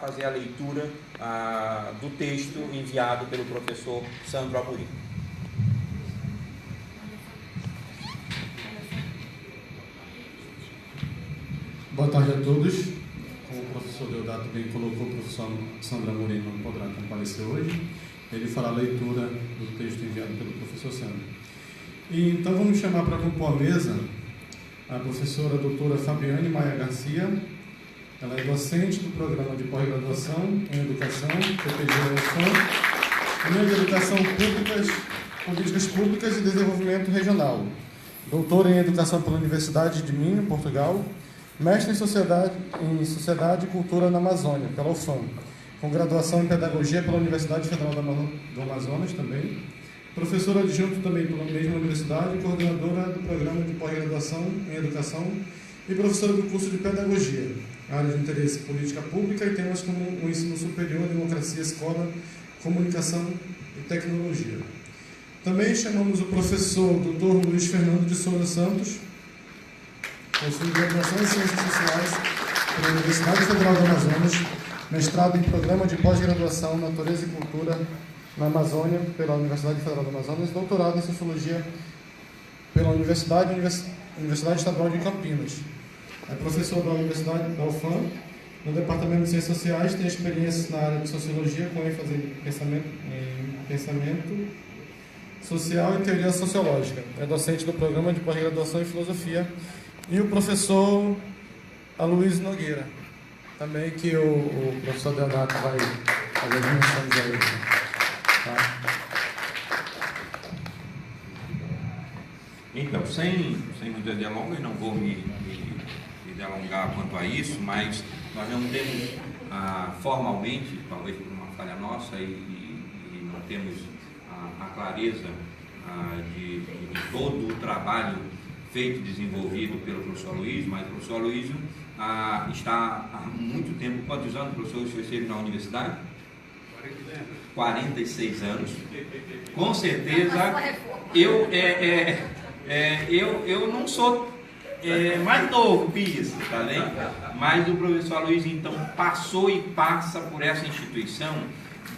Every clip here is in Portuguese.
fazer a leitura do texto enviado pelo professor Sandro Amorim. Boa tarde a todos. Como o professor Deodato bem colocou, o professor Sandro Amorim não poderá comparecer hoje. Ele fará a leitura do texto enviado pelo professor Sandro. Então vamos chamar para compor a mesa a professora doutora Fabiane Maia Garcia. Ela é docente do programa de pós-graduação em Educação, PPG-UFAM, e de Educação Políticas Públicas e Desenvolvimento Regional. Doutora em Educação pela Universidade de Minho, Portugal. Mestre em Sociedade e Cultura na Amazônia, pela UFAM. Com graduação em Pedagogia pela Universidade Federal do Amazonas também. Professora adjunto também pela mesma universidade, coordenadora do programa de pós-graduação em Educação e professora do curso de Pedagogia, área de interesse Política Pública e temas como o ensino superior, democracia, escola, comunicação e tecnologia. Também chamamos o professor Dr. Luiz Fernando de Souza Santos, possui graduação em Ciências Sociais pela Universidade Federal do Amazonas, mestrado em Programa de Pós-Graduação Natureza e Cultura na Amazônia pela Universidade Federal do Amazonas, doutorado em Sociologia pela Universidade Estadual de Campinas. É professor da Universidade da UFAM, no Departamento de Ciências Sociais, tem experiência na área de Sociologia, com ênfase em pensamento social e teoria sociológica. É docente do Programa de Pós-Graduação em Filosofia. E o professor Aloysio Nogueira, também, que o professor Deodato vai fazer as menções aí. Tá? Então, sem muitas delongas, não vou me delongar quanto a isso, mas nós não temos formalmente, talvez por uma falha nossa, e não temos a clareza de todo o trabalho feito e desenvolvido pelo professor Aloysio, mas o professor Aloysio está há muito tempo. Quantos anos, professor, o senhor esteve na universidade? 46 anos. Com certeza, eu não sou mais novo que isso, tá vendo? Mas o professor Aloysio, então, passou e passa por essa instituição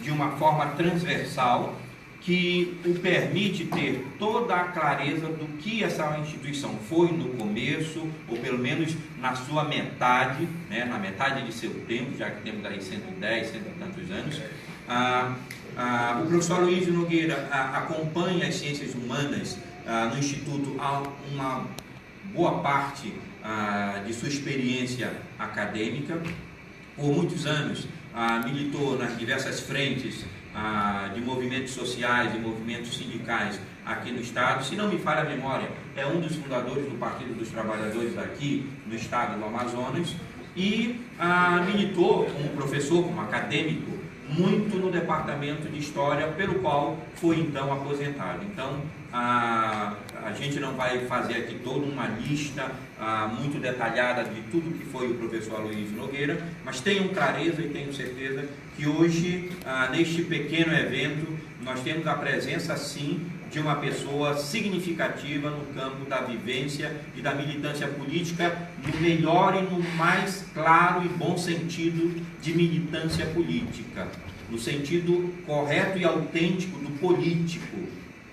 de uma forma transversal, que o permite ter toda a clareza do que essa instituição foi no começo, ou pelo menos na sua metade, né, na metade de seu tempo, já que temos aí 110, cento e tantos anos. O professor Aloysio Nogueira acompanha as ciências humanas no Instituto há uma boa parte de sua experiência acadêmica. Por muitos anos militou nas diversas frentes de movimentos sociais e movimentos sindicais aqui no Estado. Se não me falha a memória, é um dos fundadores do Partido dos Trabalhadores aqui no Estado do Amazonas, e militou como professor, como acadêmico, muito no Departamento de História, pelo qual foi então aposentado. Então, a gente não vai fazer aqui toda uma lista muito detalhada de tudo que foi o professor Aloysio Nogueira, mas tenham clareza e tenho certeza que hoje, neste pequeno evento, nós temos a presença, sim, de uma pessoa significativa no campo da vivência e da militância política, no melhor e no mais claro e bom sentido de militância política, no sentido correto e autêntico do político,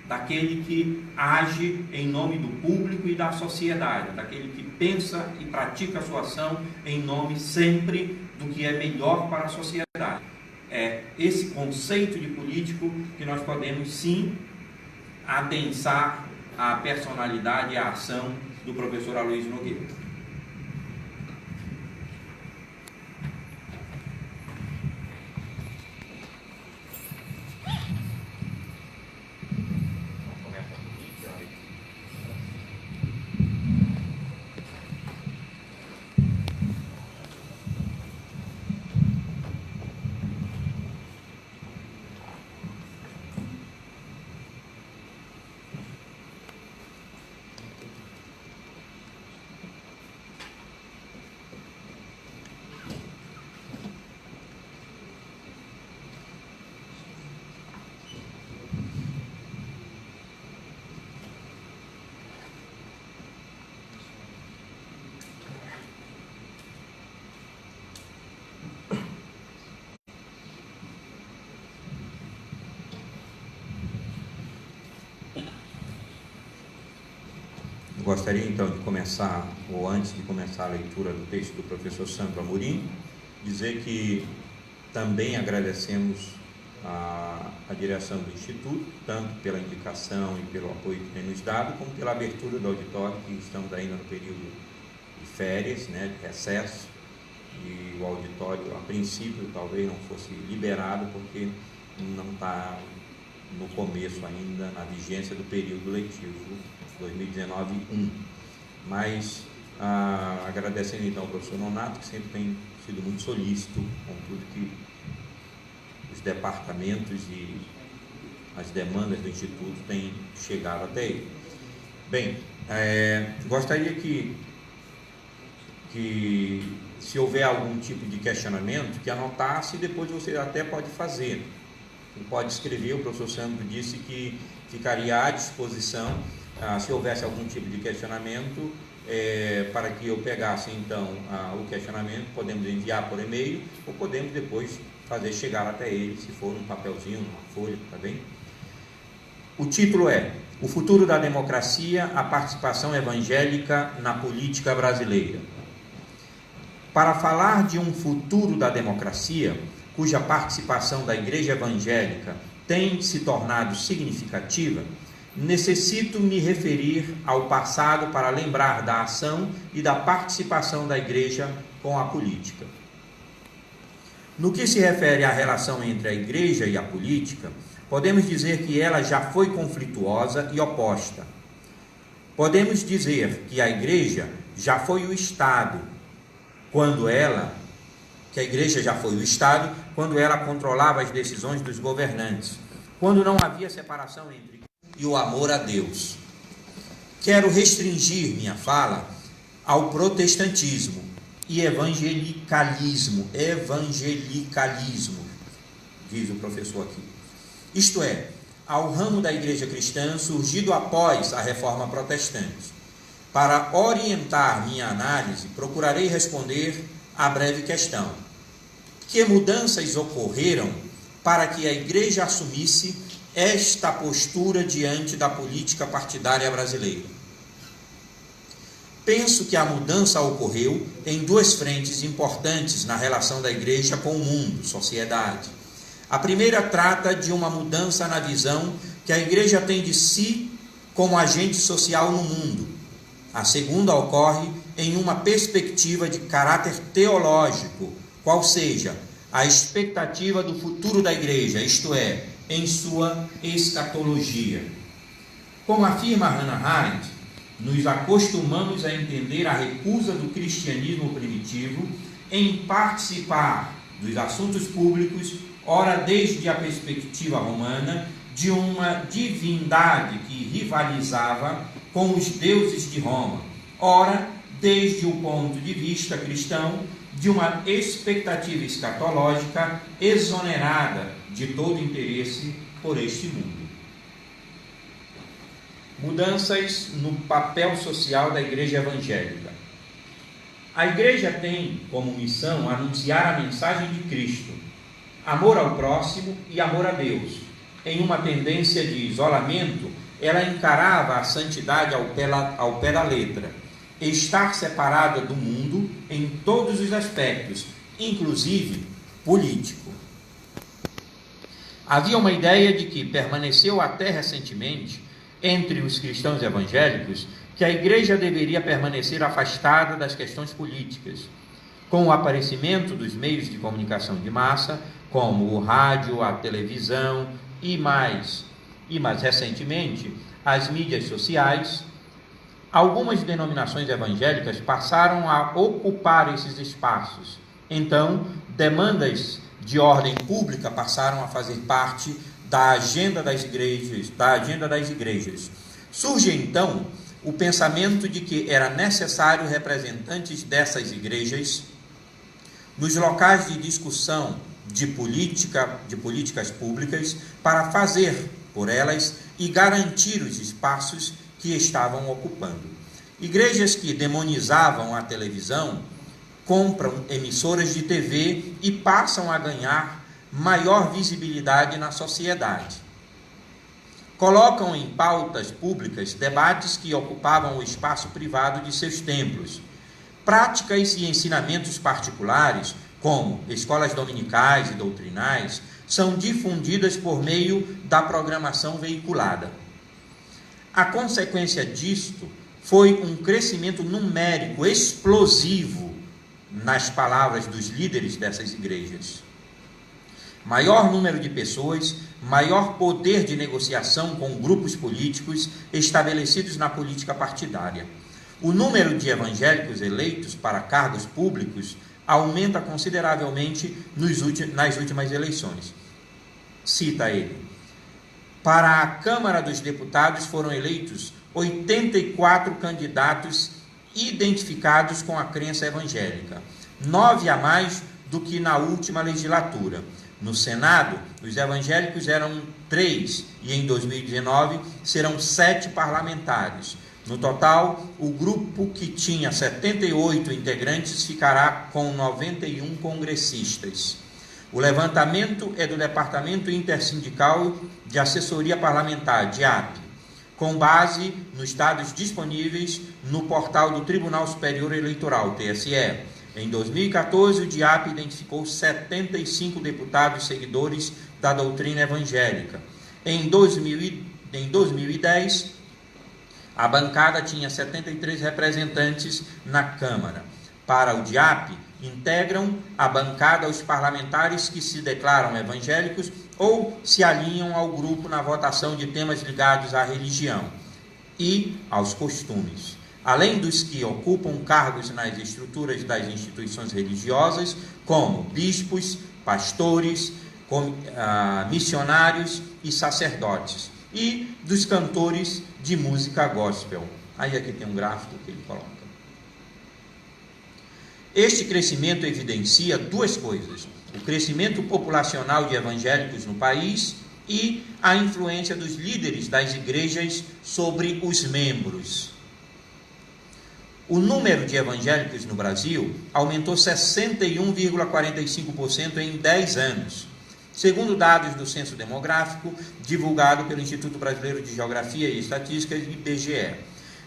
daquele que age em nome do público e da sociedade, daquele que pensa e pratica a sua ação em nome sempre do que é melhor para a sociedade. É esse conceito de político que nós podemos, sim, adensar a personalidade e a ação do professor Aloysio Nogueira. gostaria então de começar, ou antes de começar a leitura do texto do professor Sandro Amorim, dizer que também agradecemos a direção do Instituto, tanto pela indicação e pelo apoio que tem nos dado, como pela abertura do auditório, que estamos ainda no período de férias, né, de recesso, e o auditório, a princípio, talvez não fosse liberado, porque não está no começo ainda, na vigência do período letivo 2019-1. Mas, agradecendo então ao professor Nonato, que sempre tem sido muito solícito com tudo que os departamentos e as demandas do Instituto têm chegado até ele. Bem, gostaria que se houver algum tipo de questionamento, que anotasse, e depois você até pode fazer. Você pode escrever, o professor Sandro disse que ficaria à disposição, se houvesse algum tipo de questionamento, para que eu pegasse então o questionamento, podemos enviar por e-mail, ou podemos depois fazer chegar até ele, se for num papelzinho, numa folha, tá bem? O título é O Futuro da Democracia, a Participação Evangélica na Política Brasileira. Para falar de um futuro da democracia, cuja participação da Igreja Evangélica tem se tornado significativa, necessito me referir ao passado para lembrar da ação e da participação da Igreja com a política. No que se refere à relação entre a Igreja e a política, podemos dizer que ela já foi conflituosa e oposta. Podemos dizer que a Igreja já foi o Estado, que a Igreja já foi o Estado quando ela controlava as decisões dos governantes, quando não havia separação entre e o amor a Deus. Quero restringir minha fala ao protestantismo e evangelicalismo, diz o professor aqui. Isto é, ao ramo da Igreja cristã surgido após a Reforma Protestante. Para orientar minha análise, procurarei responder à breve questão: que mudanças ocorreram para que a Igreja assumisse esta postura diante da política partidária brasileira? Penso que a mudança ocorreu em duas frentes importantes na relação da Igreja com o mundo, sociedade. A primeira trata de uma mudança na visão que a Igreja tem de si como agente social no mundo. A segunda ocorre em uma perspectiva de caráter teológico, qual seja a expectativa do futuro da Igreja, isto é, em sua escatologia. Como afirma Hannah Arendt, nos acostumamos a entender a recusa do cristianismo primitivo em participar dos assuntos públicos, ora desde a perspectiva romana, de uma divindade que rivalizava com os deuses de Roma, ora desde o ponto de vista cristão, de uma expectativa escatológica exonerada de todo interesse por este mundo. Mudanças no papel social da Igreja Evangélica. A Igreja tem como missão anunciar a mensagem de Cristo, amor ao próximo e amor a Deus. Em uma tendência de isolamento, ela encarava a santidade ao pé da letra, estar separada do mundo em todos os aspectos, inclusive político. Havia uma ideia de que permaneceu até recentemente entre os cristãos evangélicos que a Igreja deveria permanecer afastada das questões políticas. Com o aparecimento dos meios de comunicação de massa, como o rádio, a televisão e mais recentemente, as mídias sociais, algumas denominações evangélicas passaram a ocupar esses espaços. Então, demandas de ordem pública passaram a fazer parte da agenda das igrejas. Surge então o pensamento de que era necessário representantes dessas igrejas nos locais de discussão de políticas públicas para fazer por elas e garantir os espaços que estavam ocupando. Igrejas que demonizavam a televisão compram emissoras de TV e passam a ganhar maior visibilidade na sociedade. colocam em pautas públicas debates que ocupavam o espaço privado de seus templos. Práticas e ensinamentos particulares, como escolas dominicais e doutrinais, são difundidas por meio da programação veiculada. A consequência disto foi um crescimento numérico explosivo nas palavras dos líderes dessas igrejas. Maior número de pessoas, maior poder de negociação com grupos políticos estabelecidos na política partidária. O número de evangélicos eleitos para cargos públicos aumenta consideravelmente nas últimas eleições. Cita ele: para a Câmara dos Deputados foram eleitos 84 candidatos identificados com a crença evangélica, 9 a mais do que na última legislatura. No Senado, os evangélicos eram 3 e em 2019 serão 7 parlamentares. No total, o grupo que tinha 78 integrantes ficará com 91 congressistas. O levantamento é do Departamento Intersindical de Assessoria Parlamentar, DIAP, com base nos dados disponíveis no portal do Tribunal Superior Eleitoral, TSE. Em 2014, o DIAP identificou 75 deputados seguidores da doutrina evangélica. Em 2010, a bancada tinha 73 representantes na Câmara. Para o DIAP, integram a bancada os parlamentares que se declaram evangélicos ou se alinham ao grupo na votação de temas ligados à religião e aos costumes, além dos que ocupam cargos nas estruturas das instituições religiosas, como bispos, pastores, missionários e sacerdotes, e dos cantores de música gospel. Aí aqui tem um gráfico que ele coloca. Este crescimento evidencia duas coisas: o crescimento populacional de evangélicos no país e a influência dos líderes das igrejas sobre os membros. O número de evangélicos no Brasil aumentou 61,45% em 10 anos, segundo dados do Censo Demográfico, divulgado pelo Instituto Brasileiro de Geografia e Estatística, IBGE.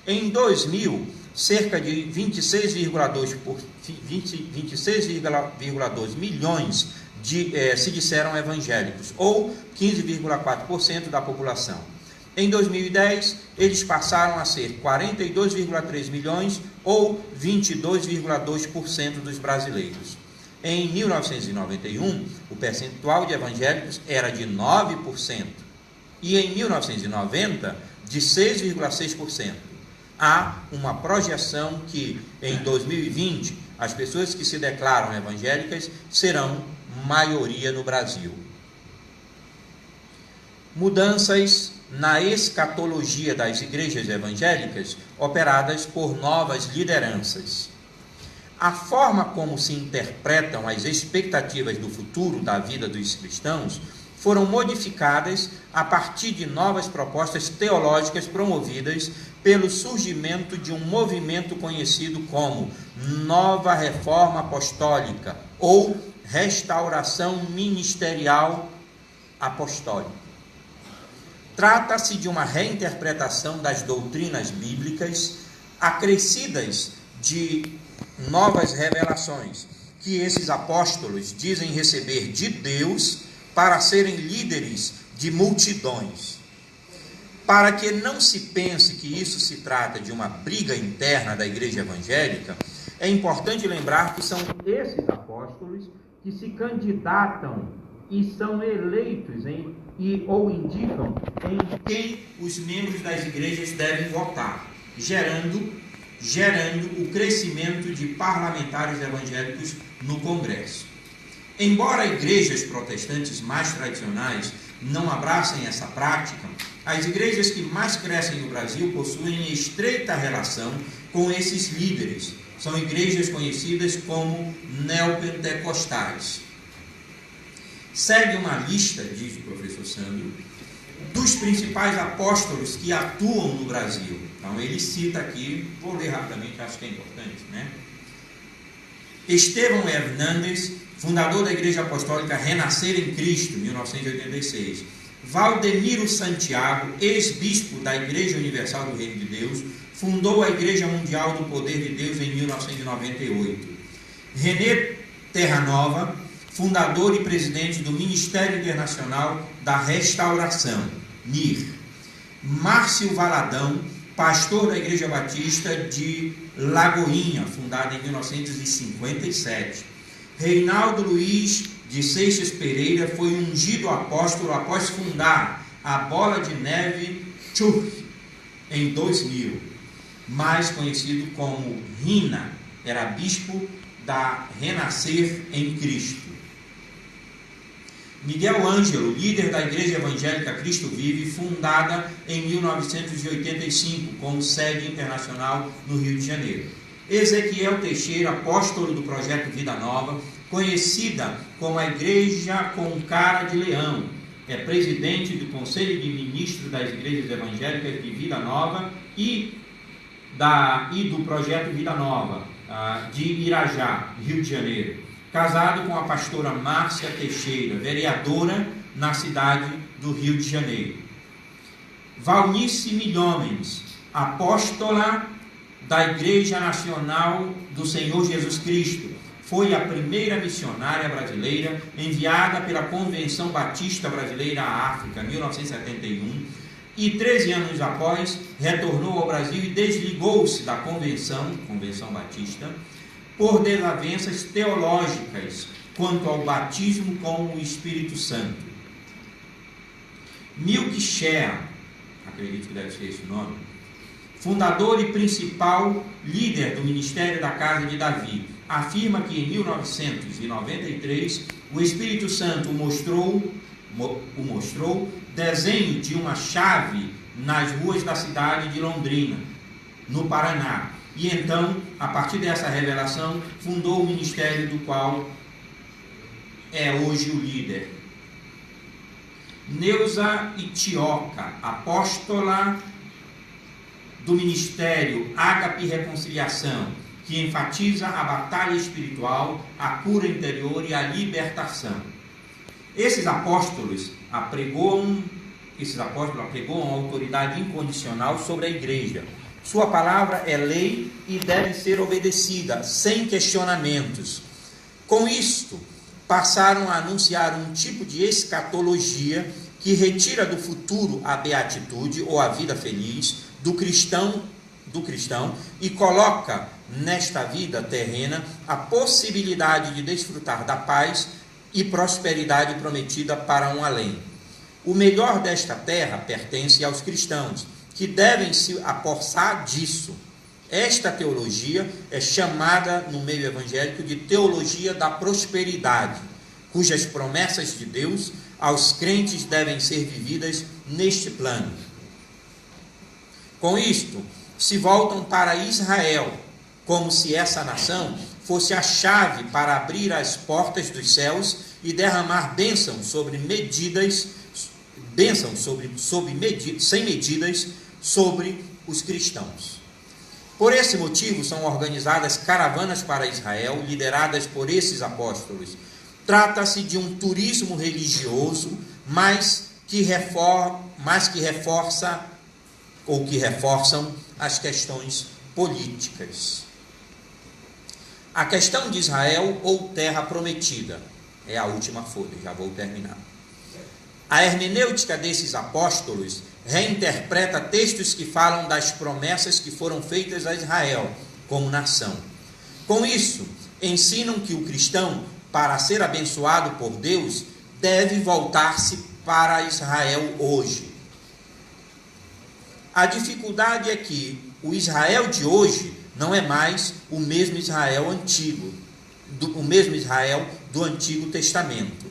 Em 2000, cerca de 26,2 milhões se disseram evangélicos, ou 15,4% da população. Em 2010, eles passaram a ser 42,3 milhões, ou 22,2% dos brasileiros. Em 1991, o percentual de evangélicos era de 9%, e em 1990, de 6,6%. Há uma projeção que, em 2020, as pessoas que se declaram evangélicas serão maioria no Brasil. Mudanças na escatologia das igrejas evangélicas operadas por novas lideranças. A forma como se interpretam as expectativas do futuro da vida dos cristãos foram modificadas a partir de novas propostas teológicas promovidas pelo surgimento de um movimento conhecido como Nova Reforma Apostólica ou Restauração Ministerial Apostólica. Trata-se de uma reinterpretação das doutrinas bíblicas acrescidas de novas revelações que esses apóstolos dizem receber de Deus para serem líderes de multidões. Para que não se pense que isso se trata de uma briga interna da igreja evangélica, é importante lembrar que são esses apóstolos que se candidatam e são eleitos ou indicam em quem os membros das igrejas devem votar, gerando o crescimento de parlamentares evangélicos no Congresso. Embora igrejas protestantes mais tradicionais não abracem essa prática, as igrejas que mais crescem no Brasil possuem estreita relação com esses líderes. São igrejas conhecidas como neopentecostais. Segue uma lista, diz o professor Sandro, dos principais apóstolos que atuam no Brasil. Então ele cita aqui, vou ler rapidamente, acho que é importante, né? Estevão Hernandes, fundador da Igreja Apostólica Renascer em Cristo, 1986. Valdemiro Santiago, ex-bispo da Igreja Universal do Reino de Deus, fundou a Igreja Mundial do Poder de Deus em 1998. René Terranova, fundador e presidente do Ministério Internacional da Restauração, MIR. Márcio Valadão, pastor da Igreja Batista de Lagoinha, fundada em 1957. Reinaldo Luiz de Seixas Pereira foi ungido apóstolo após fundar a Bola de Neve Church em 2000, mais conhecido como Rina, era bispo da Renascer em Cristo. Miguel Ângelo, líder da Igreja Evangélica Cristo Vive, fundada em 1985, com sede internacional no Rio de Janeiro. Ezequiel Teixeira, apóstolo do Projeto Vida Nova, conhecida como a Igreja com Cara de Leão, é presidente do Conselho de Ministros das Igrejas Evangélicas de Vida Nova e do Projeto Vida Nova, de Irajá, Rio de Janeiro. Casado com a pastora Márcia Teixeira, vereadora na cidade do Rio de Janeiro. Valnice Milhomens, apóstola da Igreja Nacional do Senhor Jesus Cristo, foi a primeira missionária brasileira enviada pela Convenção Batista Brasileira à África, em 1971, e 13 anos após retornou ao Brasil e desligou-se da Convenção Batista, por desavenças teológicas quanto ao batismo com o Espírito Santo. Milk Shea, acredito que deve ser esse o nome, fundador e principal líder do Ministério da Casa de Davi, afirma que em 1993 o Espírito Santo mostrou desenho de uma chave nas ruas da cidade de Londrina, no Paraná. E então, a partir dessa revelação, fundou o ministério do qual é hoje o líder. Neuza Itioca, apóstola do ministério Ágape Reconciliação, que enfatiza a batalha espiritual, a cura interior e a libertação. Esses apóstolos apregoam a autoridade incondicional sobre a igreja. Sua palavra é lei e deve ser obedecida, sem questionamentos. Com isto, passaram a anunciar um tipo de escatologia que retira do futuro a beatitude ou a vida feliz do cristão e coloca nesta vida terrena a possibilidade de desfrutar da paz e prosperidade prometida para um além. O melhor desta terra pertence aos cristãos, que devem se apossar disso. Esta teologia é chamada no meio evangélico de teologia da prosperidade, cujas promessas de Deus aos crentes devem ser vividas neste plano. Com isto, se voltam para Israel, como se essa nação fosse a chave para abrir as portas dos céus e derramar bênçãos sem medidas sobre os cristãos. Por esse motivo, são organizadas caravanas para Israel, lideradas por esses apóstolos. Trata-se de um turismo religioso, mas que reforçam as questões políticas. A questão de Israel ou terra prometida é a última folha, já vou terminar. A hermenêutica desses apóstolos reinterpreta textos que falam das promessas que foram feitas a Israel como nação. Com isso, ensinam que o cristão, para ser abençoado por Deus, deve voltar-se para Israel hoje. A dificuldade é que o Israel de hoje não é mais o mesmo Israel antigo, o mesmo Israel do Antigo Testamento.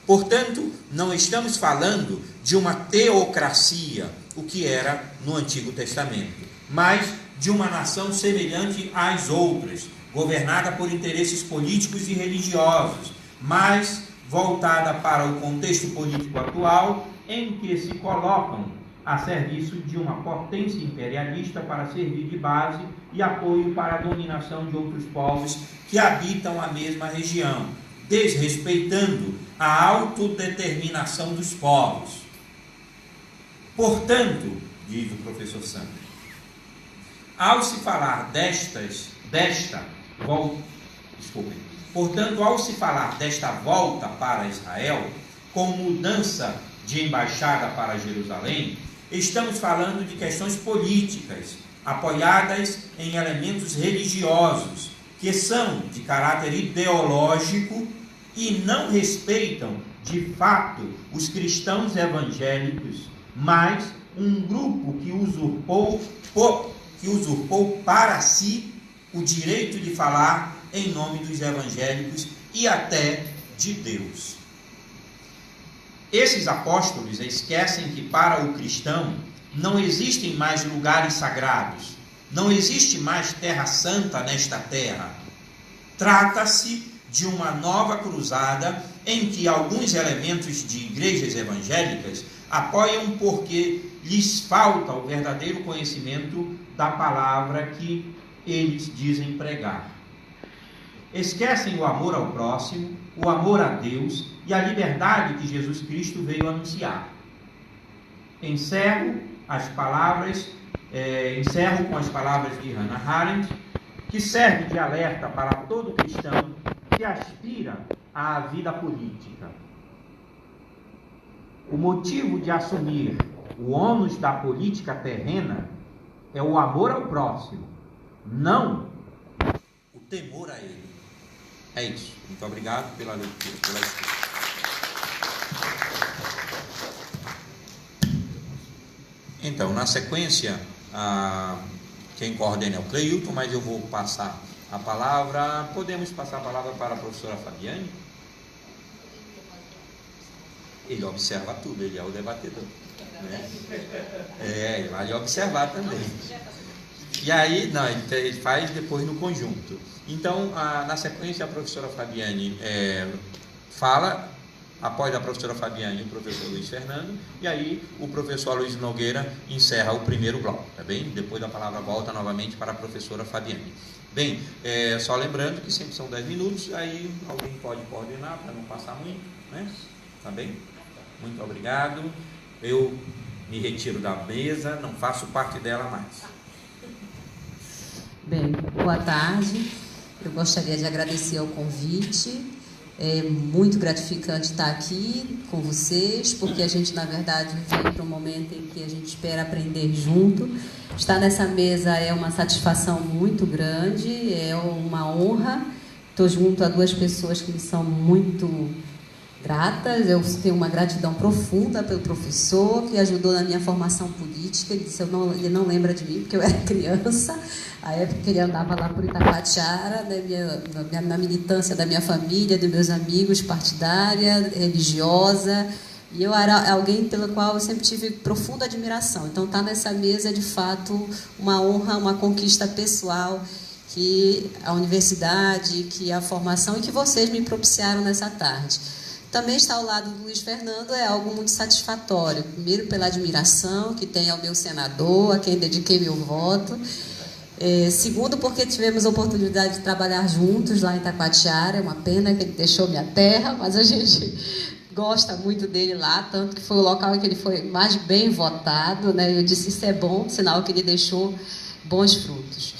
Portanto, não estamos falando de uma teocracia, o que era no Antigo Testamento, mas de uma nação semelhante às outras, governada por interesses políticos e religiosos, mas voltada para o contexto político atual, em que se colocam a serviço de uma potência imperialista para servir de base e apoio para a dominação de outros povos que habitam a mesma região, desrespeitando a autodeterminação dos povos. Portanto, diz o professor Sandro, ao se falar portanto, ao se falar desta volta para Israel, com mudança de embaixada para Jerusalém, estamos falando de questões políticas, apoiadas em elementos religiosos, que são de caráter ideológico e não respeitam, de fato, os cristãos evangélicos, mas um grupo que usurpou para si o direito de falar em nome dos evangélicos e até de Deus. Esses apóstolos esquecem que para o cristão não existem mais lugares sagrados, não existe mais terra santa nesta terra. Trata-se de uma nova cruzada em que alguns elementos de igrejas evangélicas apoiam porque lhes falta o verdadeiro conhecimento da palavra que eles dizem pregar. Esquecem o amor ao próximo, o amor a Deus e a liberdade que Jesus Cristo veio anunciar. Encerro com as palavras de Hannah Arendt, que serve de alerta para todo cristão que aspira à vida política. O motivo de assumir o ônus da política terrena é o amor ao próximo, não o temor a ele. É isso. Muito obrigado pela leitura, pela escuta. Então, na sequência, quem coordena é o Cleilton, mas eu vou passar a palavra. Podemos passar a palavra para a professora Fabiane? Ele observa tudo, ele é o debatedor, né? Ele vai observar também. E aí, não, ele faz depois no conjunto. Então, na sequência, a professora Fabiane fala, após a professora Fabiane, o professor Luiz Fernando, e aí o professor Luiz Nogueira encerra o primeiro bloco, tá bem? Depois a palavra volta novamente para a professora Fabiane. Bem, só lembrando que sempre são 10 minutos, aí alguém pode coordenar para não passar muito, né? Tá bem? Muito obrigado. Eu me retiro da mesa, não faço parte dela mais. Bem, boa tarde. Eu gostaria de agradecer ao convite. É muito gratificante estar aqui com vocês, porque a gente, na verdade, vem para um momento em que a gente espera aprender junto. Estar nessa mesa é uma satisfação muito grande, é uma honra. Estou junto a duas pessoas que me são muito gratas. Eu tenho uma gratidão profunda pelo professor que ajudou na minha formação política. Ele não lembra de mim, porque eu era criança, a época que ele andava lá por Itacoatiara, na militância da minha família, dos meus amigos, partidária, religiosa, e eu era alguém pelo qual eu sempre tive profunda admiração. Então, estar nessa mesa é, de fato, uma honra, uma conquista pessoal que a universidade, que a formação e que vocês me propiciaram nessa tarde. Também estar ao lado do Luiz Fernando é algo muito satisfatório. Primeiro, pela admiração que tenho ao meu senador, a quem dediquei meu voto. Segundo, porque tivemos a oportunidade de trabalhar juntos lá em Itacoatiara. É uma pena que ele deixou minha terra, mas a gente gosta muito dele lá, tanto que foi o local em que ele foi mais bem votado, né? Eu disse, isso é bom, sinal que ele deixou bons frutos.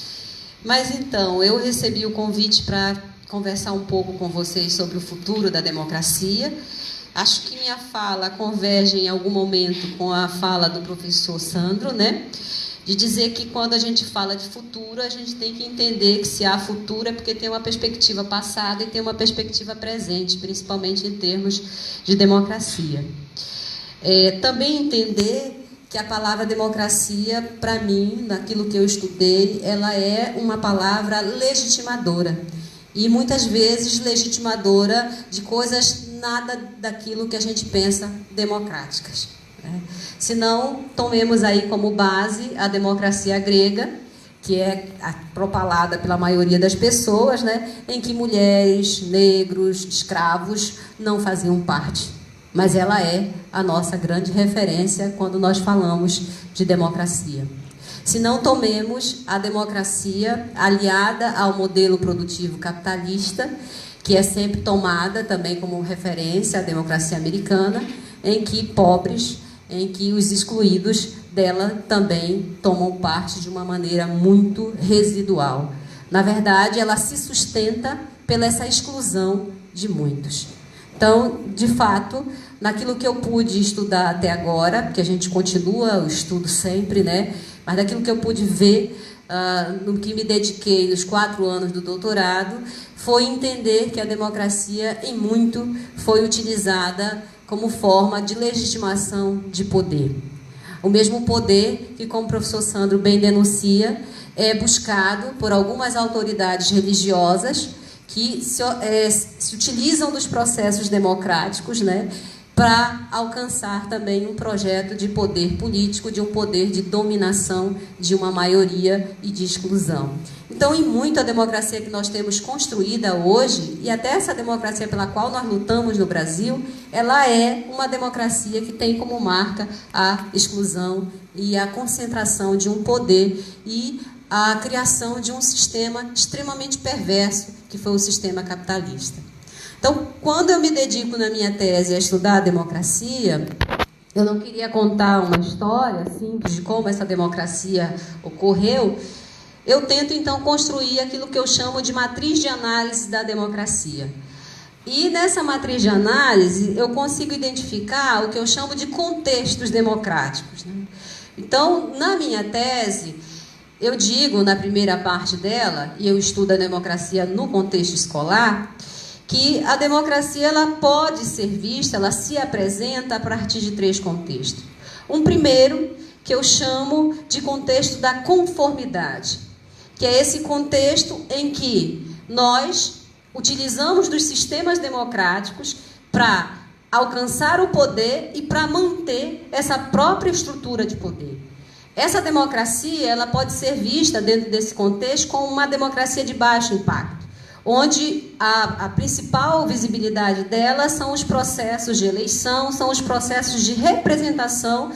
Mas então, eu recebi o convite para conversar um pouco com vocês sobre o futuro da democracia. Acho que minha fala converge em algum momento com a fala do professor Sandro, né? De dizer que quando a gente fala de futuro, a gente tem que entender que se há futuro é porque tem uma perspectiva passada e tem uma perspectiva presente, principalmente em termos de democracia. Também entender que a palavra democracia, para mim, naquilo que eu estudei, ela é uma palavra legitimadora. E muitas vezes legitimadora de coisas nada daquilo que a gente pensa democráticas. Se não, tomemos aí como base a democracia grega, que é propalada pela maioria das pessoas, né, em que mulheres, negros, escravos não faziam parte. Mas ela é a nossa grande referência quando nós falamos de democracia. Se não tomemos a democracia aliada ao modelo produtivo capitalista, que é sempre tomada também como referência a democracia americana, em que pobres em que os excluídos dela também tomam parte de uma maneira muito residual. Na verdade, ela se sustenta pela essa exclusão de muitos. Então, de fato, naquilo que eu pude estudar até agora, porque a gente continua o estudo sempre, né? Mas daquilo que eu pude ver, no que me dediquei nos 4 anos do doutorado, foi entender que a democracia, em muito, foi utilizada como forma de legitimação de poder. O mesmo poder que, como o professor Sandro bem denuncia, é buscado por algumas autoridades religiosas que se utilizam dos processos democráticos, né, para alcançar também um projeto de poder político, de um poder de dominação de uma maioria e de exclusão. Então, em muito, a democracia que nós temos construída hoje, e até essa democracia pela qual nós lutamos no Brasil, ela é uma democracia que tem como marca a exclusão e a concentração de um poder e a criação de um sistema extremamente perverso, que foi o sistema capitalista. Então, quando eu me dedico na minha tese a estudar a democracia, eu não queria contar uma história simples de como essa democracia ocorreu. Eu tento, então, construir aquilo que eu chamo de matriz de análise da democracia. E nessa matriz de análise, eu consigo identificar o que eu chamo de contextos democráticos, né? Então, na minha tese, eu digo, na primeira parte dela, e eu estudo a democracia no contexto escolar, que a democracia ela pode ser vista, ela se apresenta a partir de 3 contextos. Um primeiro, que eu chamo de contexto da conformidade, que é esse contexto em que nós utilizamos dos sistemas democráticos para alcançar o poder e para manter essa própria estrutura de poder. Essa democracia ela pode ser vista dentro desse contexto como uma democracia de baixo impacto, onde a principal visibilidade dela são os processos de eleição, são os processos de representação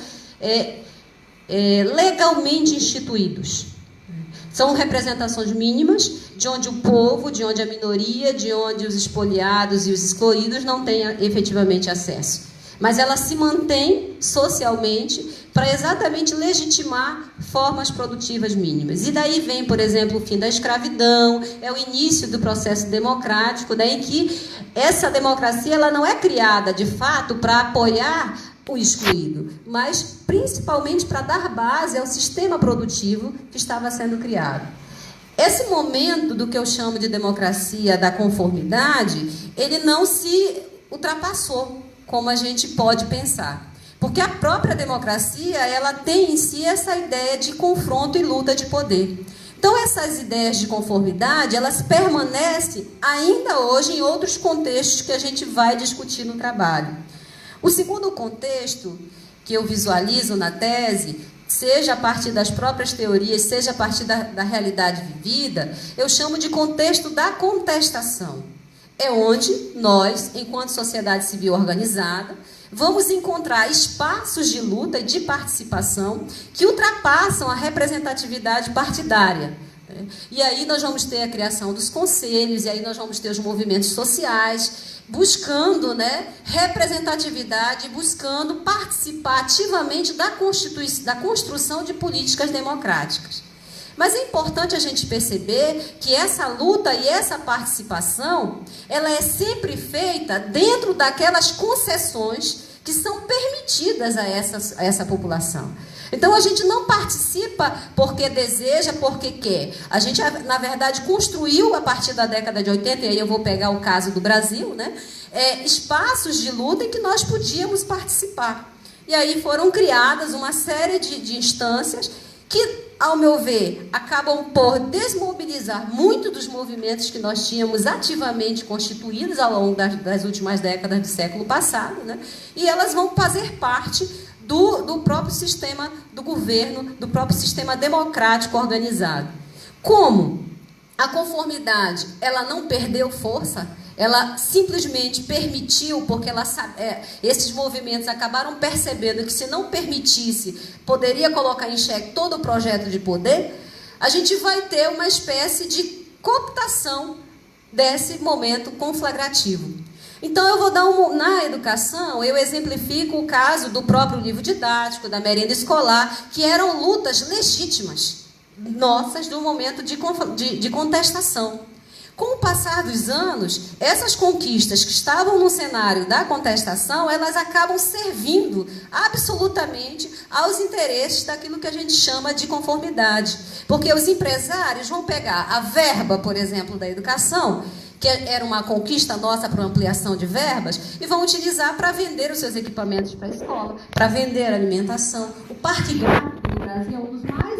legalmente instituídos. São representações mínimas, de onde o povo, de onde a minoria, de onde os expoliados e os excluídos não têm efetivamente acesso. Mas ela se mantém socialmente para exatamente legitimar formas produtivas mínimas. E daí vem, por exemplo, o fim da escravidão, é o início do processo democrático, né, em que essa democracia ela não é criada, de fato, para apoiar o excluído, mas principalmente para dar base ao sistema produtivo que estava sendo criado. Esse momento do que eu chamo de democracia da conformidade, ele não se ultrapassou, como a gente pode pensar. Porque a própria democracia, ela tem em si essa ideia de confronto e luta de poder. Então, essas ideias de conformidade, elas permanecem ainda hoje em outros contextos que a gente vai discutir no trabalho. O segundo contexto que eu visualizo na tese, seja a partir das próprias teorias, seja a partir da realidade vivida, eu chamo de contexto da contestação. É onde nós, enquanto sociedade civil organizada, vamos encontrar espaços de luta e de participação que ultrapassam a representatividade partidária. E aí nós vamos ter a criação dos conselhos, e aí nós vamos ter os movimentos sociais, buscando, né, representatividade, buscando participar ativamente da construção de políticas democráticas. Mas é importante a gente perceber que essa luta e essa participação, ela é sempre feita dentro daquelas concessões que são permitidas a essa população. Então, a gente não participa porque deseja, porque quer. A gente, na verdade, construiu, a partir da década de 80, e aí eu vou pegar o caso do Brasil, né, espaços de luta em que nós podíamos participar. E aí foram criadas uma série de instâncias que, ao meu ver, acabam por desmobilizar muito dos movimentos que nós tínhamos ativamente constituídos ao longo das últimas décadas do século passado, né? E elas vão fazer parte do próprio sistema do governo, do próprio sistema democrático organizado. Como a conformidade ela não perdeu força, ela simplesmente permitiu, porque esses movimentos acabaram percebendo que, se não permitisse, poderia colocar em xeque todo o projeto de poder, a gente vai ter uma espécie de cooptação desse momento conflagrativo. Então, eu vou dar na educação, eu exemplifico o caso do próprio livro didático, da merenda escolar, que eram lutas legítimas, nossas, do momento de contestação. Com o passar dos anos, essas conquistas que estavam no cenário da contestação, elas acabam servindo absolutamente aos interesses daquilo que a gente chama de conformidade. Porque os empresários vão pegar a verba, por exemplo, da educação, que era uma conquista nossa para ampliação de verbas, e vão utilizar para vender os seus equipamentos para a escola, para vender a alimentação. O Parque Gráfico no Brasil é um dos mais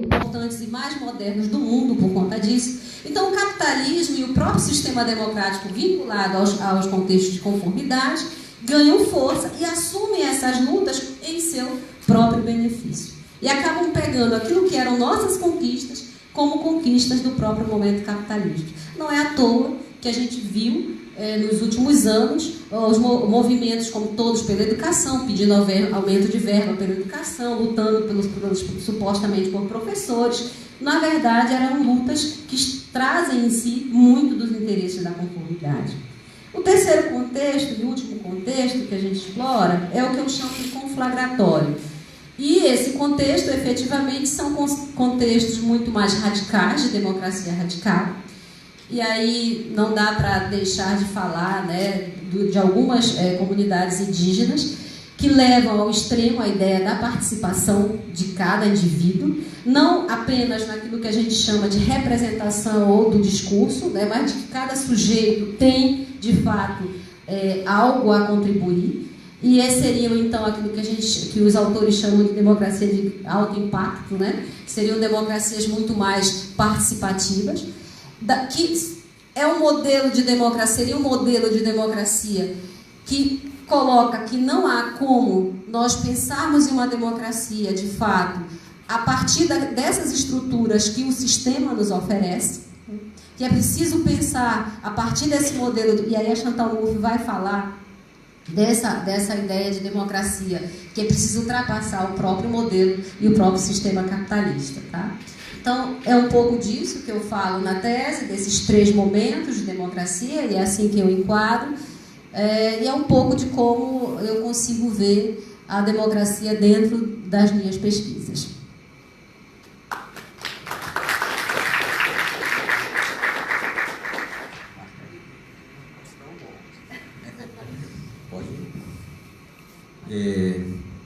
importantes e mais modernos do mundo por conta disso. Então, o capitalismo e o próprio sistema democrático vinculado aos contextos de conformidade ganham força e assumem essas lutas em seu próprio benefício. E acabam pegando aquilo que eram nossas conquistas como conquistas do próprio momento capitalista. Não é à toa que a gente viu, nos últimos anos, os movimentos como Todos pela Educação, pedindo aumento de verba pela educação, lutando supostamente por professores. Na verdade, eram lutas que trazem em si muito dos interesses da conformidade. O terceiro contexto e último contexto que a gente explora é o que eu chamo de conflagratório. E esse contexto, efetivamente, são contextos muito mais radicais, de democracia radical. E aí não dá para deixar de falar, né, de algumas comunidades indígenas que levam ao extremo a ideia da participação de cada indivíduo, não apenas naquilo que a gente chama de representação ou do discurso, né, mas de que cada sujeito tem, de fato, algo a contribuir. E seriam, então, aquilo que os autores chamam de democracia de alto impacto, né? Que seriam democracias muito mais participativas, que é um modelo de democracia, seria um modelo de democracia que coloca que não há como nós pensarmos em uma democracia, de fato, a partir dessas estruturas que o sistema nos oferece, que é preciso pensar a partir desse modelo, e aí a Chantal Mouffe vai falar dessa ideia de democracia, que é preciso ultrapassar o próprio modelo e o próprio sistema capitalista, tá? Então, é um pouco disso que eu falo na tese, desses 3 momentos de democracia, e é assim que eu enquadro, e é um pouco de como eu consigo ver a democracia dentro das minhas pesquisas.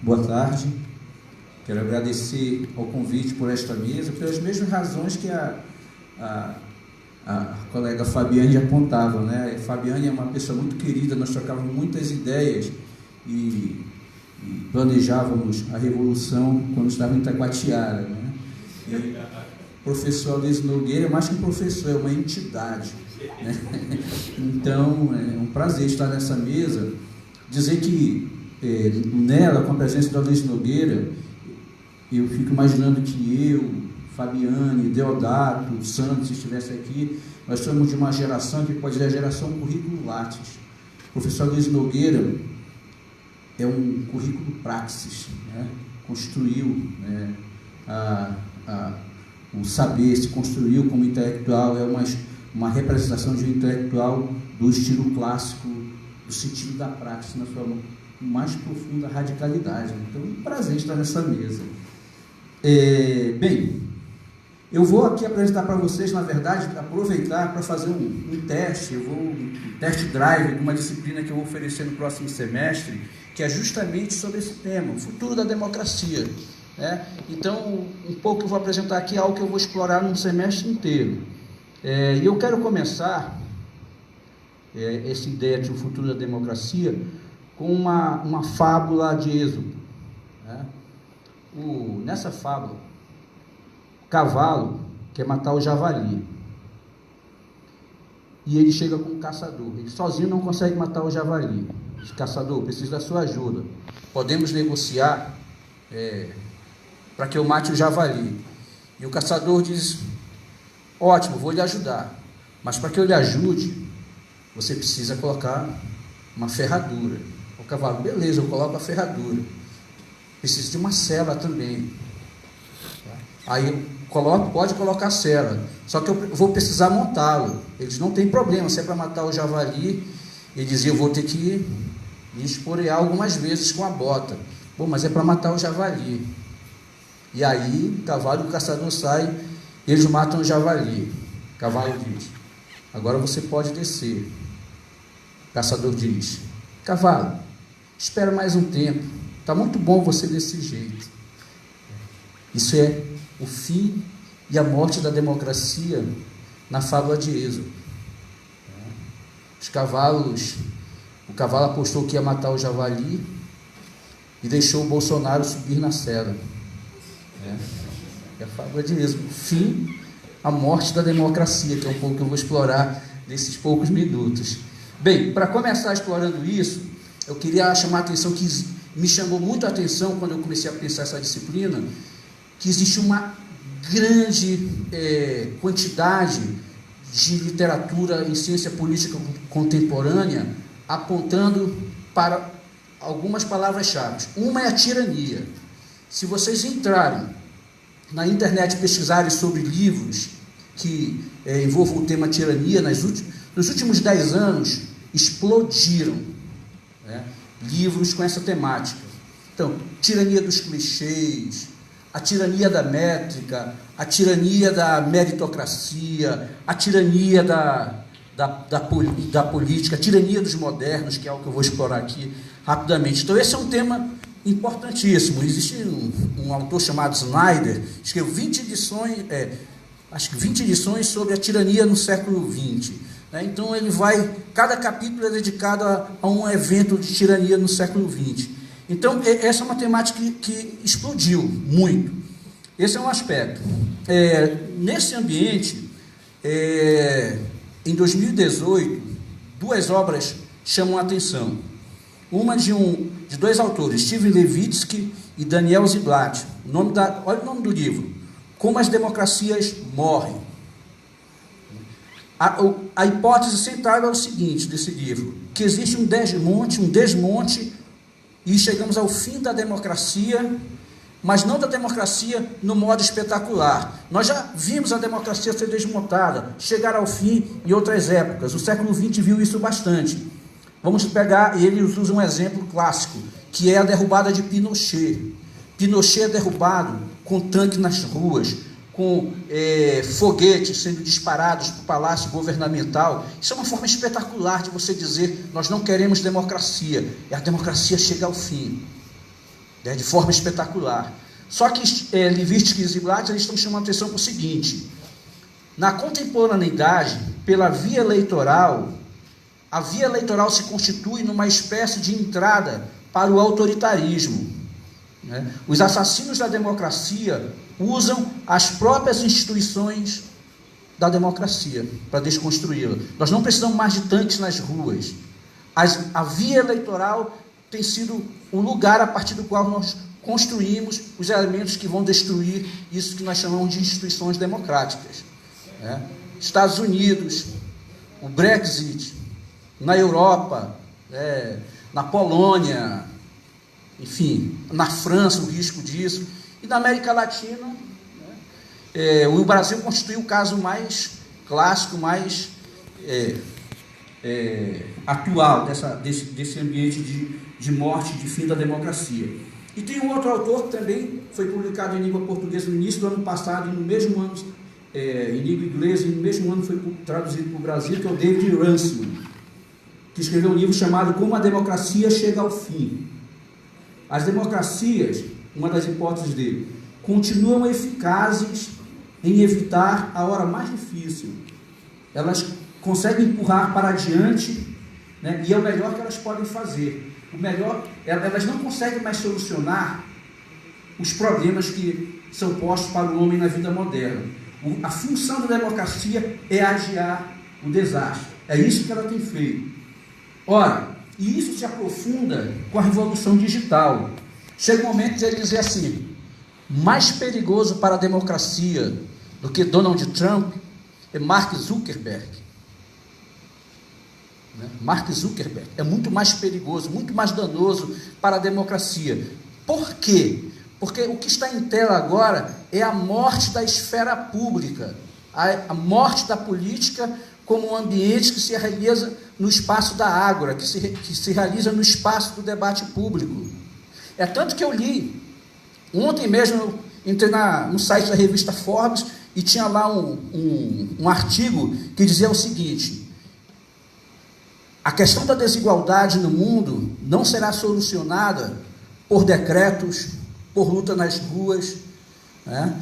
Boa tarde. Quero agradecer ao convite por esta mesa, pelas mesmas razões que a colega Fabiane apontava, né? A Fabiane é uma pessoa muito querida, nós trocávamos muitas ideias e planejávamos a Revolução quando estava em Itacoatiara, né? E o professor Luiz Nogueira é mais que um professor, é uma entidade, né? Então, é um prazer estar nessa mesa, dizer que nela, com a presença da Luiz Nogueira, eu fico imaginando que eu, Fabiane, Deodato, Santos, se estivesse aqui, nós somos de uma geração que pode ser a geração currículo Lattes. O professor Luiz Nogueira é um currículo praxis, né? Construiu, né, o saber, se construiu como intelectual, é uma representação de um intelectual do estilo clássico, do sentido da praxis, na sua mais profunda radicalidade. Então, é um prazer estar nessa mesa. Bem, eu vou aqui apresentar para vocês, na verdade, aproveitar para fazer um teste, um test drive de uma disciplina que eu vou oferecer no próximo semestre, que é justamente sobre esse tema, o futuro da democracia, né? Então, um pouco eu vou apresentar aqui algo que eu vou explorar no semestre inteiro. E eu quero começar essa ideia de o futuro da democracia com uma fábula de Êxodo, né? Nessa fábula, o cavalo quer matar o javali e ele chega com um caçador. Ele sozinho não consegue matar o javali. Diz: caçador, preciso da sua ajuda, podemos negociar para que eu mate o javali? E o caçador diz: ótimo, vou lhe ajudar, mas para que eu lhe ajude, você precisa colocar uma ferradura. O cavalo: beleza, eu coloco a ferradura. Preciso de uma sela também. Aí pode colocar a sela, só que eu vou precisar montá-lo. Eles: não tem problema, se é para matar o javali, Ele dizia: eu vou ter que me esporear algumas vezes com a bota. Bom, mas é para matar o javali. E aí, o cavalo e o caçador saem, eles matam o javali. O cavalo diz: agora você pode descer. O caçador diz: cavalo, espera mais um tempo. Está muito bom você desse jeito. Isso é o fim e a morte da democracia na fábula de Êxodo. O cavalo apostou que ia matar o javali e deixou o Bolsonaro subir na cela. É a fábula de Êxodo. Fim, a morte da democracia, que é um pouco que eu vou explorar nesses poucos minutos. Bem, para começar explorando isso, eu queria chamar a atenção, que me chamou muito a atenção quando eu comecei a pensar essa disciplina, que existe uma grande quantidade de literatura em ciência política contemporânea apontando para algumas palavras-chave. Uma é a tirania. Se vocês entrarem na internet e pesquisarem sobre livros que envolvam o tema tirania, nos últimos 10 anos explodiram livros com essa temática. Então, tirania dos clichês, a tirania da métrica, a tirania da meritocracia, a tirania da política, a tirania dos modernos, que é algo que eu vou explorar aqui rapidamente. Então, esse é um tema importantíssimo. Existe um autor chamado Snyder, escreveu 20 edições sobre a tirania no século XX. Então, cada capítulo é dedicado a um evento de tirania no século XX. Então, essa é uma temática que explodiu muito. Esse é um aspecto. Nesse ambiente, em 2018, 2 obras chamam a atenção. Uma de 2 autores, Steven Levitsky e Daniel Ziblatt. Olha o nome do livro: Como as Democracias Morrem. A hipótese central é o seguinte desse livro: que existe um desmonte, e chegamos ao fim da democracia, mas não da democracia no modo espetacular. Nós já vimos a democracia ser desmontada, chegar ao fim em outras épocas. O século XX viu isso bastante. Vamos pegar, e eles usam um exemplo clássico, que é a derrubada de Pinochet. Pinochet é derrubado com tanque nas ruas, com foguetes sendo disparados para o palácio governamental. Isso é uma forma espetacular de você dizer: nós não queremos democracia, e a democracia chega ao fim, de forma espetacular. Só que Levitsky e Ziblatt, eles estão chamando a atenção para o seguinte: na contemporaneidade, pela via eleitoral, a via eleitoral se constitui numa espécie de entrada para o autoritarismo. Os assassinos da democracia usam as próprias instituições da democracia para desconstruí-la. Nós não precisamos mais de tanques nas ruas. A via eleitoral tem sido o lugar a partir do qual nós construímos os elementos que vão destruir isso que nós chamamos de instituições democráticas. Estados Unidos, o Brexit, na Europa, na Polônia, enfim, na França, o risco disso, e na América Latina, o Brasil constitui o caso mais clássico, mais atual desse ambiente de morte, de fim da democracia. E tem um outro autor que também foi publicado em língua portuguesa no início do ano passado, e no mesmo ano, em língua inglesa, e no mesmo ano foi traduzido para o Brasil, que é o David Runciman, que escreveu um livro chamado Como a Democracia Chega ao Fim. As democracias, uma das hipóteses dele, continuam eficazes em evitar a hora mais difícil. Elas conseguem empurrar para adiante, e é o melhor que elas podem fazer. O melhor, elas não conseguem mais solucionar os problemas que são postos para o homem na vida moderna. A função da democracia é adiar o desastre. É isso que ela tem feito. Ora, e isso se aprofunda com a revolução digital. Chega um momento de ele dizer assim: mais perigoso para a democracia do que Donald Trump é Mark Zuckerberg. Mark Zuckerberg é muito mais perigoso, muito mais danoso para a democracia. Por quê? Porque o que está em tela agora é a morte da esfera pública, a morte da política como um ambiente que se realiza no espaço da ágora, que se realiza no espaço do debate público. É tanto que eu li, ontem mesmo eu entrei no site da revista Forbes e tinha lá um artigo que dizia o seguinte: a questão da desigualdade no mundo não será solucionada por decretos, por luta nas ruas, né?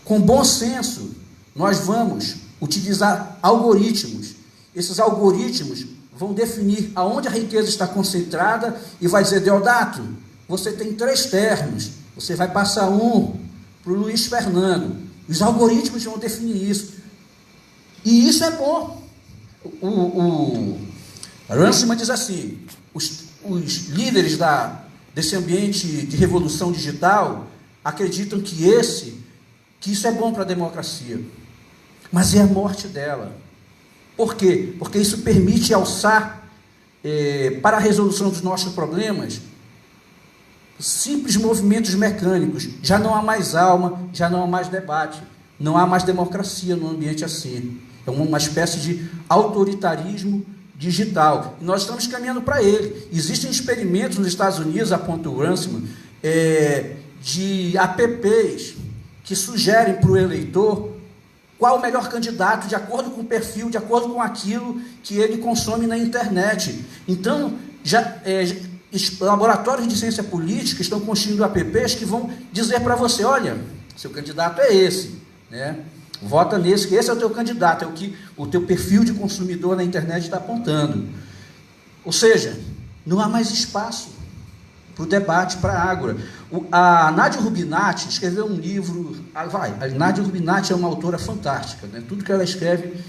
Com bom senso, nós vamos utilizar algoritmos. Esses algoritmos vão definir aonde a riqueza está concentrada e vai dizer: Deodato, você tem 3 ternos, você vai passar um para o Luiz Fernando. Os algoritmos vão definir isso. E isso é bom. O Runciman diz assim: os líderes desse ambiente de revolução digital acreditam que isso é bom para a democracia. Mas é a morte dela. Por quê? Porque isso permite alçar para a resolução dos nossos problemas simples movimentos mecânicos. Já não há mais alma, já não há mais debate, não há mais democracia num ambiente assim. É uma espécie de autoritarismo digital. E nós estamos caminhando para ele. Existem experimentos nos Estados Unidos, aponta o Runciman, de apps que sugerem para o eleitor qual o melhor candidato, de acordo com o perfil, de acordo com aquilo que ele consome na internet. Então, laboratórios de ciência política estão construindo apps que vão dizer para você: olha, seu candidato é esse, né? Vota nesse, que esse é o teu candidato, é o que o teu perfil de consumidor na internet está apontando. Ou seja, não há mais espaço para o debate, para a ágora. A Nadia Rubinat escreveu um livro. A Nadia Rubinat é uma autora fantástica, né? Tudo que ela escreve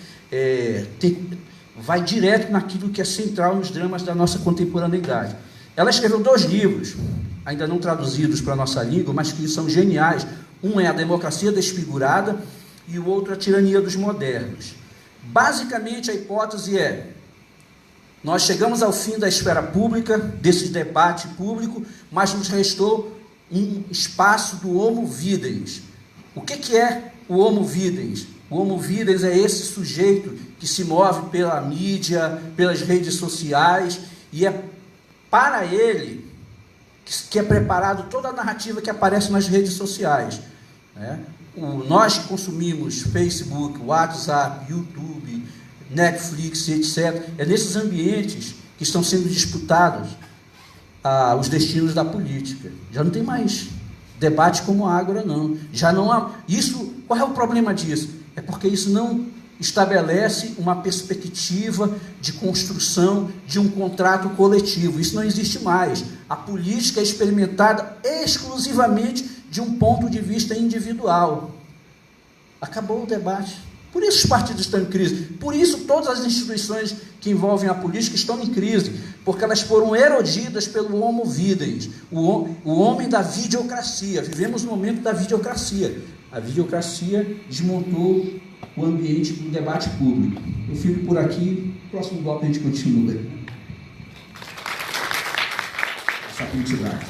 vai direto naquilo que é central nos dramas da nossa contemporaneidade. Ela escreveu 2 livros, ainda não traduzidos para a nossa língua, mas que são geniais. Um é A Democracia Desfigurada e o outro A Tirania dos Modernos. Basicamente, a hipótese é: nós chegamos ao fim da esfera pública, desse debate público, mas nos restou um espaço do homo videns. O que é o homo videns? O homo videns é esse sujeito que se move pela mídia, pelas redes sociais, e é para ele que é preparado toda a narrativa que aparece nas redes sociais, né? Nós que consumimos Facebook, WhatsApp, YouTube, Netflix, etc., é nesses ambientes que estão sendo disputados os destinos da política. Já não tem mais debate como a ágora, não. Já não há. Isso, qual é o problema disso? É porque isso não estabelece uma perspectiva de construção de um contrato coletivo. Isso não existe mais. A política é experimentada exclusivamente de um ponto de vista individual. Acabou o debate. Por isso os partidos estão em crise. Por isso todas as instituições que envolvem a política estão em crise. Porque elas foram erodidas pelo homo videns, o homem da videocracia. Vivemos no momento da videocracia. A videocracia desmontou o ambiente do debate público. Eu fico por aqui. No próximo bloco a gente continua. Essa quantidade.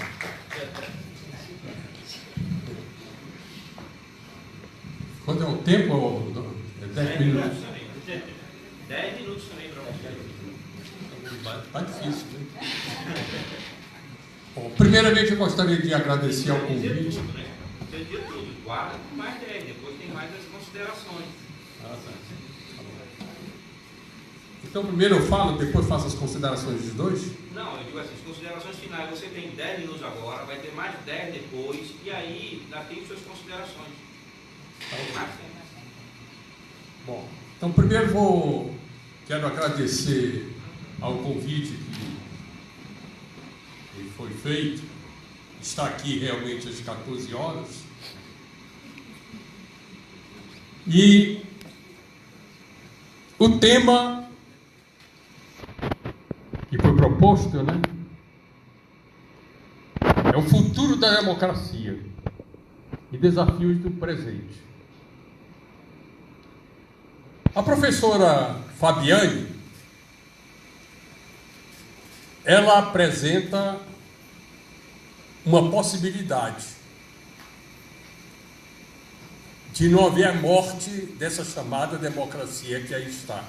Quanto é o tempo? 10 minutos. 10 minutos também para você. Tá difícil, né? Bom, primeiramente eu gostaria de agradecer ao convite. Você dizia tudo, guarda com mais 10, depois tem mais as considerações. Então primeiro eu falo, depois faço as considerações dos dois? Não, eu digo assim, as considerações finais, você tem 10 minutos agora, vai ter mais 10 depois, e aí já tem suas considerações. Bom, então primeiro quero agradecer ao convite que foi feito, está aqui realmente às 14 horas, e o tema que foi proposto, né, é o futuro da democracia e desafios do presente. A professora Fabiane, ela apresenta uma possibilidade de não haver morte dessa chamada democracia que aí está.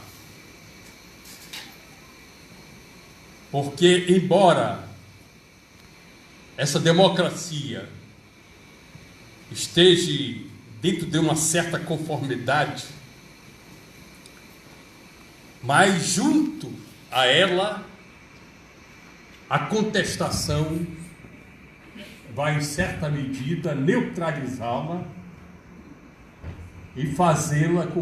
Porque, embora essa democracia esteja dentro de uma certa conformidade, mas junto a ela, a contestação vai, em certa medida, neutralizá-la e fazê-la com